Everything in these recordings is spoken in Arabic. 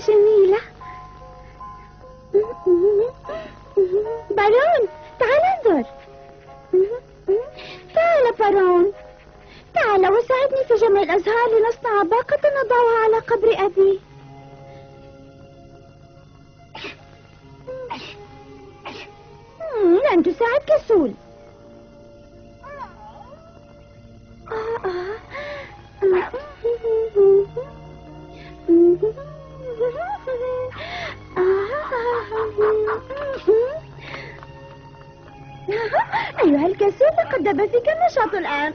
جميلة. بارون، تعال انظر. تعال بارون، تعال وساعدني في جمع الأزهار لنصنع باقة نضعها على قبر أبي. لن تساعد كسول. أيها الكسول، لقد دب فيك النشاط الآن.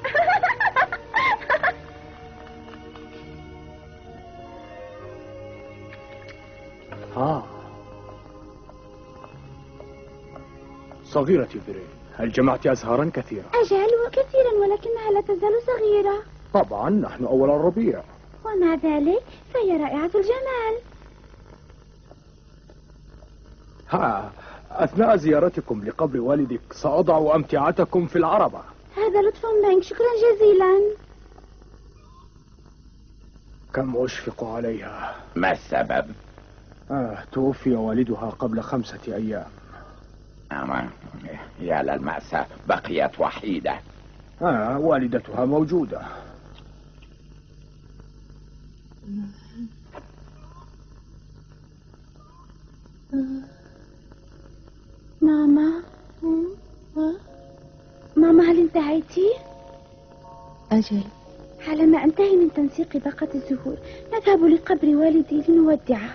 صغيرتي فيرين، هل جمعت أزهارا كثيرة؟ أجل وكثيرا، ولكنها لا تزال صغيرة. طبعا نحن أول الربيع. ومع ذلك فهي رائعة الجمال. أثناء زيارتكم لقبر والدك سأضع أمتعتكم في العربة. هذا لطف منك، شكرا جزيلا. كم أشفق عليها. ما السبب؟ توفي والدها قبل 5 أيام. يا للمأساة، بقيت وحيدة. والدتها موجودة. ماما، ماما، هل انتهيتي؟ أجل. حالما أنتهي من تنسيق باقة الزهور نذهب لقبر والدي لنودعه.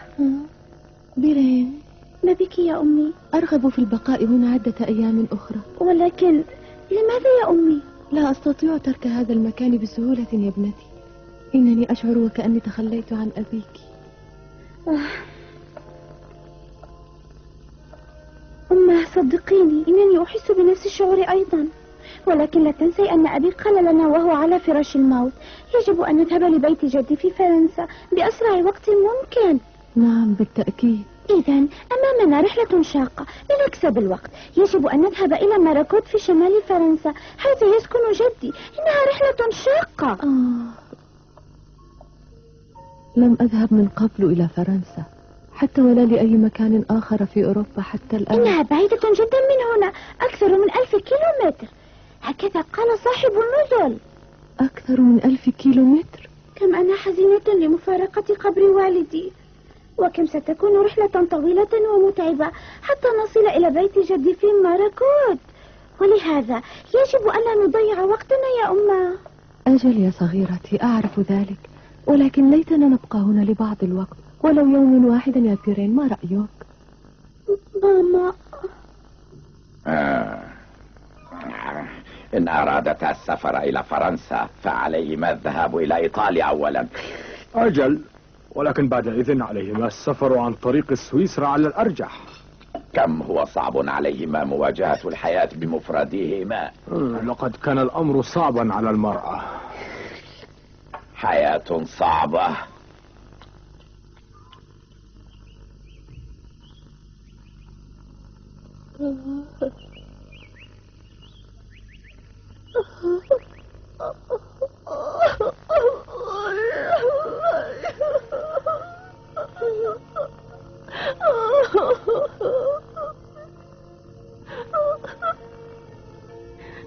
بيرين، ما بك يا أمي؟ أرغب في البقاء هنا عدة أيام أخرى. ولكن لماذا يا أمي؟ لا أستطيع ترك هذا المكان بسهولة يا ابنتي. إنني أشعر وكأني تخليت عن أبيك. أمه، صدقيني إنني أحس بنفس الشعور أيضا، ولكن لا تنسي أن أبي قال لنا وهو على فراش الموت يجب أن نذهب لبيت جدي في فرنسا بأسرع وقت ممكن. نعم بالتأكيد. إذن أمامنا رحلة شاقة لنكسب الوقت. يجب أن نذهب إلى ماراكوت في شمال فرنسا، حيث يسكن جدي. إنها رحلة شاقة. لم أذهب من قبل إلى فرنسا حتى ولا لأي مكان آخر في أوروبا حتى الآن. إنها بعيدة جدا من هنا، أكثر من 1000 كيلومتر، هكذا قال صاحب النزل. أكثر من 1000 كيلومتر؟ كم أنا حزينة لمفارقة قبر والدي، وكم ستكون رحلة طويلة ومتعبة حتى نصل إلى بيت جدي في ماراكوت. ولهذا يجب أن لا نضيع وقتنا يا أمه. أجل يا صغيرتي، أعرف ذلك، ولكن ليتنا نبقى هنا لبعض الوقت، ولو يوم واحدا يا بيرين. ما رأيك؟ ماما، إن أرادت السفر إلى فرنسا فعليهما الذهاب إلى إيطاليا أولا. أجل، ولكن بعد إذن عليهما السفر عن طريق سويسرا على الأرجح. كم هو صعب عليهما مواجهة الحياة بمفردهما. لقد كان الأمر صعبا على المرأة. حياة صعبة.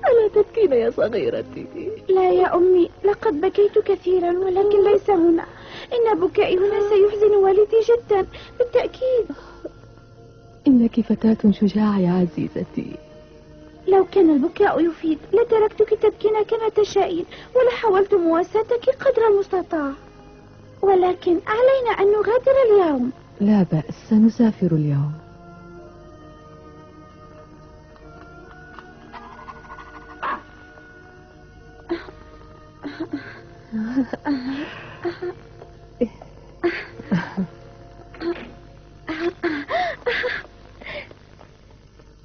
ألا تبكين يا صغيرتي؟ لا يا أمي، لقد بكيت كثيرا، ولكن ليس هنا. إن بكائي هنا سيحزن والدي جدا بالتأكيد. إنك فتاة شجاعة يا عزيزتي. لو كان البكاء يفيد لتركتك تبكين كما تشائين، ولحاولت مواساتك قدر المستطاع، ولكن علينا أن نغادر اليوم. لا بأس، سنسافر اليوم.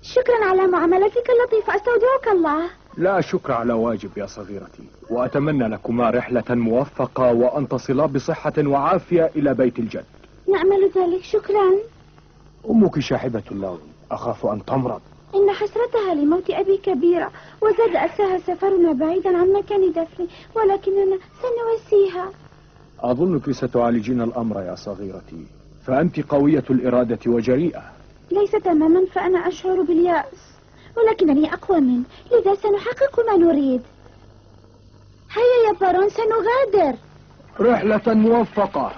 شكرا على معاملتك اللطيفة، أستودعك الله. لا شكر على واجب يا صغيرتي، وأتمنى لكما رحلة موفقة وأن تصلا بصحة وعافية إلى بيت الجد. نأمل ذلك، شكرا. أمك شاحبة اللون، أخاف أن تمرض. إن حسرتها لموت أبي كبيرة، وزاد أساها سفرنا بعيدا عن مكان دفنه، ولكننا سنواسيها. أظنك ستعالجين الأمر يا صغيرتي، فأنت قوية الإرادة وجريئة. ليس تماما، فأنا أشعر باليأس، ولكنني أقوى منه، لذا سنحقق ما نريد. هيا يا بارون، سنغادر. رحلة موفقة.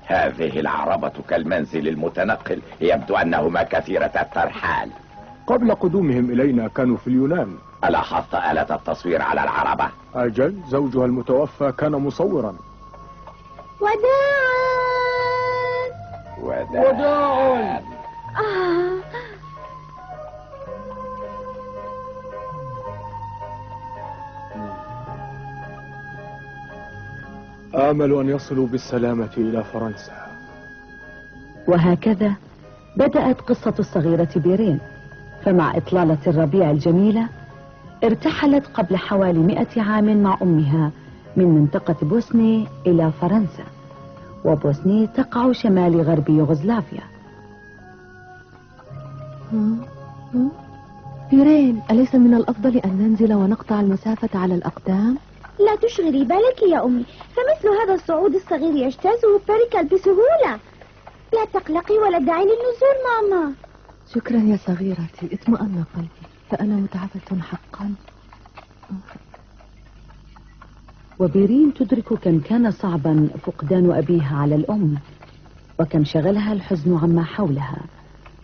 هذه العربة كالمنزل المتنقل، يبدو أنهما كثيرة الترحال. قبل قدومهم إلينا كانوا في اليونان. ألاحظت آلة التصوير على العربة؟ أجل، زوجها المتوفى كان مصورا. وداعا وداعا. آه. آمل أن يصلوا بالسلامة إلى فرنسا. وهكذا بدأت قصة الصغيرة بيرين، فمع إطلالة الربيع الجميلة ارتحلت قبل حوالي 100 عام مع أمها من منطقة بوسني إلى فرنسا، وبوسني تقع شمال غرب يوغوسلافيا. بيرين، أليس من الأفضل أن ننزل ونقطع المسافة على الأقدام؟ لا تشغلي بالك يا أمي، فمثل هذا الصعود الصغير يجتازه باريكال بسهولة. لا تقلقي ولا داعي للنزول ماما. شكرا يا صغيرتي، اطمأن قلبي، فأنا متعبة حقا. وبيرين تدرك كم كان صعبا فقدان أبيها على الأم، وكم شغلها الحزن عما حولها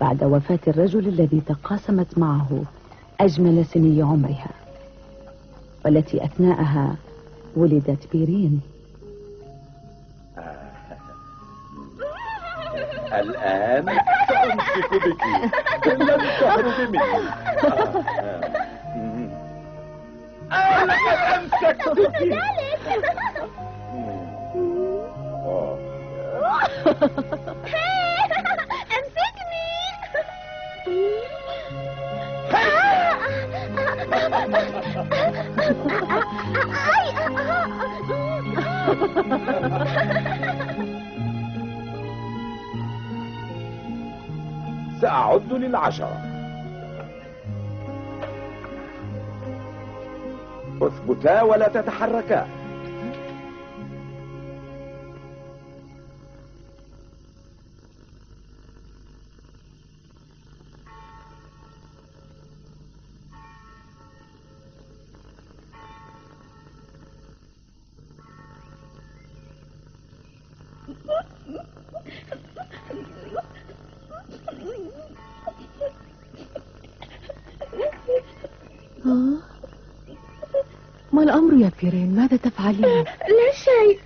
بعد وفاة الرجل الذي تقاسمت معه أجمل سني عمرها، والتي أثناءها ولدت بيرين. الآن سأمسك بك، لن تهرب مني. لقد أمسكتك. أمسكني. سأعد للعشرة. اثبتا ولا تتحركا. ما الأمر يا بيرين؟ ماذا تفعلين؟ لا شيء،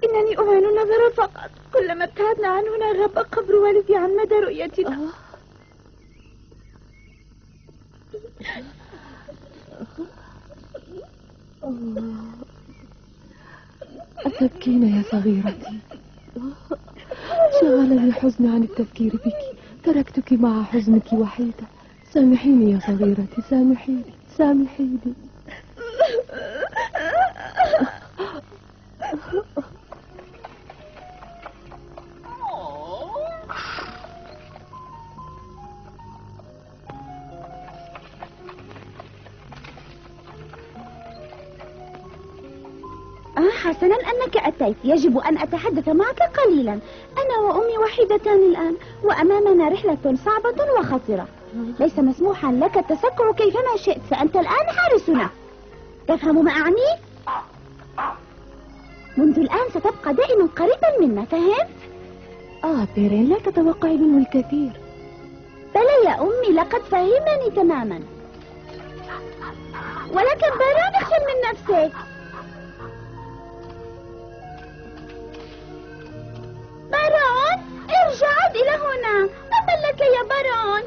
إنني أهان النظر فقط. كلما ابتعدنا عن هنا غاب قبر والدي عن مدى رؤيتنا. أتبكين يا صغيرتي؟ شغلني حزني عن التفكير بك، تركتك مع حزنك وحيدة. سامحيني يا صغيرتي، سامحيني سامحيني. حسنا أنك أتيت، يجب أن أتحدث معك قليلا. أنا وأمي وحيدتان الآن، وأمامنا رحلة صعبة وخطرة. ليس مسموحا لك التسكع كيفما شئت، فأنت الآن حارسنا. تفهم ما أعني؟ منذ الآن ستبقى دائما قريبا منا، فهمت؟ بيرين، لا تتوقعي منه الكثير. بلى يا أمي، لقد فهمني تماما. ولكن بارون، اخجل من نفسك. بارون، ارجع، عد إلى هنا. أمل لك يا بارون.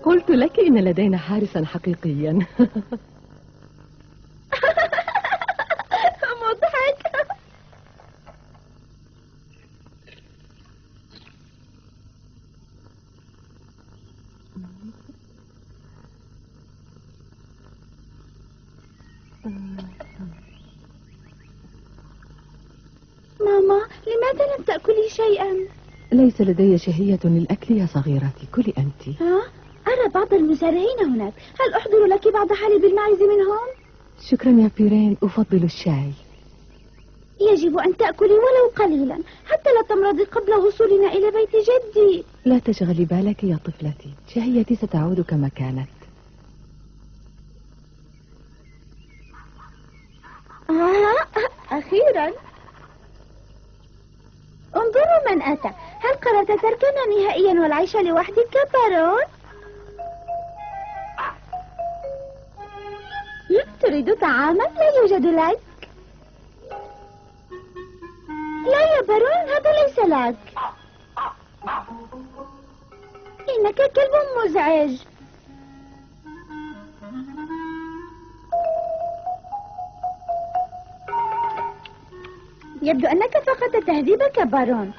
قلت لك إن لدينا حارسا حقيقيا. مضحك. لماذا لم تأكلي شيئا؟ ليس لدي شهية للأكل يا صغيرتي، كلي أنت. ها؟ أرى بعض المزارعين هناك، هل أحضر لك بعض حليب الماعز منهم؟ شكرا يا بيرين، أفضل الشاي. يجب أن تأكلي ولو قليلا حتى لا تمرضي قبل وصولنا إلى بيت جدي. لا تشغلي بالك يا طفلتي، شهيتي ستعود كما كانت. أخيرا انظروا من أتى. هل قررت تركنا نهائيا والعيش لوحدك بارون؟ تريد طعاما؟ لا يوجد لك. لا يا بارون، هذا ليس لك. إنك كلب مزعج. يبدو أنك فقدت تهذيبك بارون.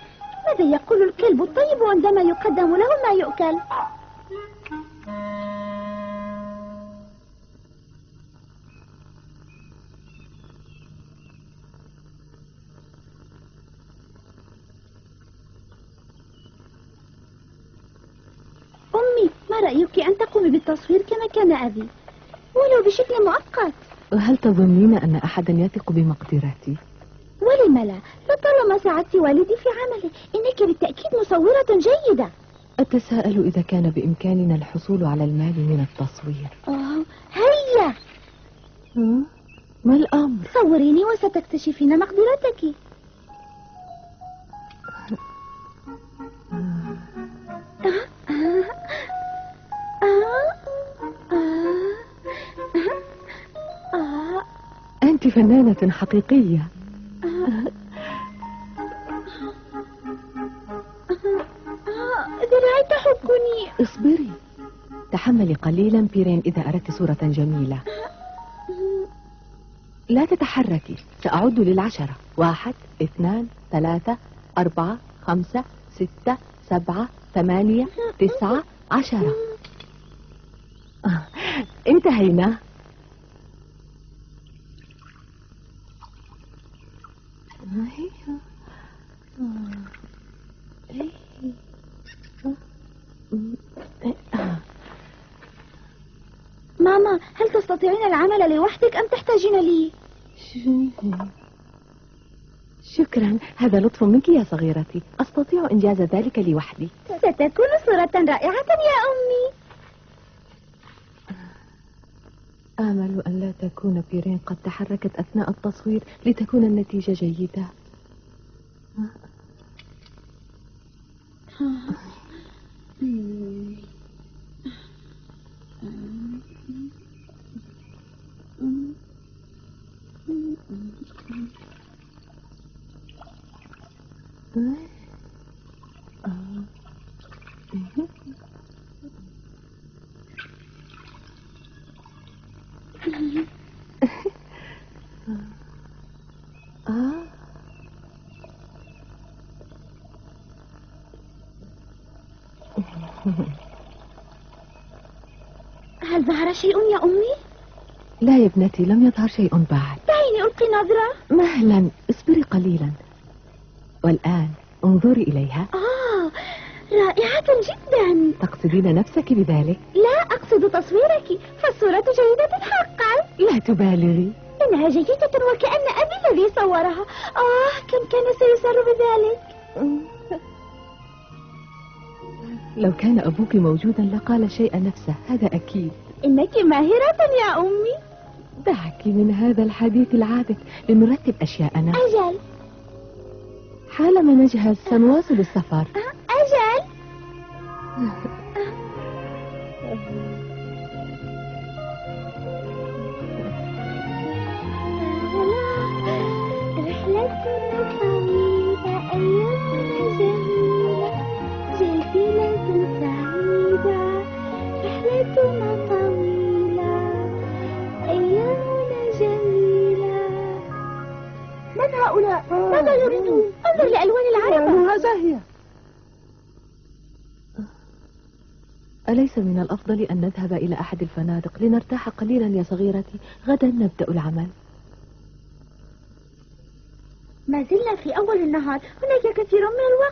ماذا يقول الكلب الطيب عندما يقدم له ما يؤكل؟ أمي، ما رأيك أن تقومي بالتصوير كما كان أبي ولو بشكل مؤقت؟ وهل تظنين أن أحدا يثق بمقدرتي؟ ولم لا؟ لطالما ساعدت والدي في عمله. إنك بالتأكيد مصورة جيدة. أتساءل إذا كان بإمكاننا الحصول على المال من التصوير. هيا. ما الأمر؟ صوريني وستكتشفين مقدرتك. أنت فنانة حقيقية. ذراعي تحكني. اصبري، تحملي قليلا بيرين إذا أردت صورة جميلة. لا تتحركي، سأعد لل10. 1 2 3 4 5 6 7 8 9 10. انتهينا. ماما، هل تستطيعين العمل لوحدك أم تحتاجين لي؟ شكرا، هذا لطف منك يا صغيرتي، أستطيع إنجاز ذلك لوحدي. ستكون صورة رائعة يا أمي. آمل أن لا تكون بيرين قد تحركت أثناء التصوير لتكون النتيجة جيدة. هل ظهر شيء يا أمي؟ لا يا ابنتي، لم يظهر شيء بعد. دعيني ألقي نظرة. مهلا، اصبري قليلا. والآن انظري إليها. رائعة جدا. تقصدين نفسك بذلك؟ لا، أقصد تصويرك، فالصورة جيدة حقا. لا تبالغي. إنها جيدة وكأن أبي الذي صورها. كم كان سيسر بذلك. لو كان أبوك موجودا لقال شيء نفسه، هذا أكيد. إنك ماهرة يا أمي. دعك من هذا الحديث العابث لنرتب أشياءنا. أجل. حالما نجهز سنواصل السفر. أجل. رحلتنا طويلة، أيامنا جميلة، جزيرة سعيدة. رحلتنا طويلة، أيامنا جميلة. من هؤلاء؟ ماذا يريدون؟ انظر لألوان العربة. هذا هي. أليس من الأفضل أن نذهب إلى أحد الفنادق لنرتاح قليلا يا صغيرتي؟ غدا نبدأ العمل. ما زلنا في أول النهار، هناك كثير من الوقت.